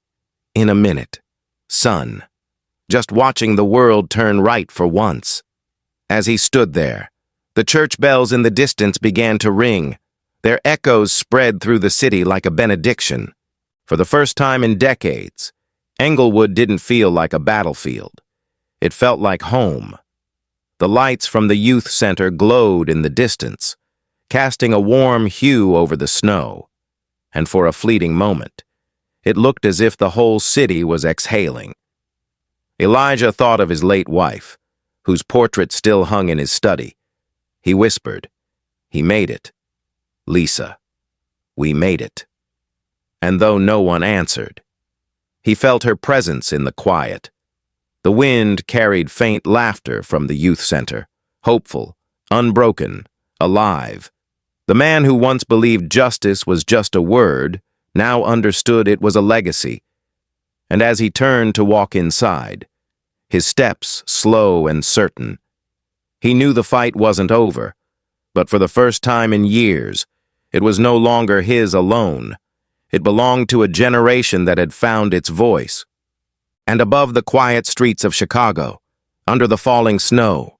"In a minute, son." Just watching the world turn right for once. As he stood there, the church bells in the distance began to ring. Their echoes spread through the city like a benediction. For the first time in decades, Englewood didn't feel like a battlefield. It felt like home. The lights from the youth center glowed in the distance, casting a warm hue over the snow. And for a fleeting moment, it looked as if the whole city was exhaling. Elijah thought of his late wife, whose portrait still hung in his study. He whispered, "He made it. Lisa, we made it." And though no one answered, he felt her presence in the quiet. The wind carried faint laughter from the youth center, hopeful, unbroken, alive. The man who once believed justice was just a word now understood it was a legacy. And as he turned to walk inside, his steps slow and certain, he knew the fight wasn't over, but for the first time in years, it was no longer his alone. It belonged to a generation that had found its voice. And above the quiet streets of Chicago, under the falling snow,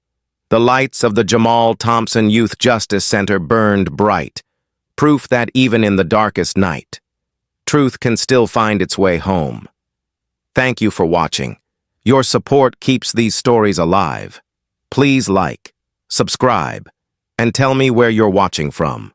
the lights of the Jamal Thompson Youth Justice Center burned bright, proof that even in the darkest night, truth can still find its way home. Thank you for watching. Your support keeps these stories alive. Please like, subscribe, and tell me where you're watching from.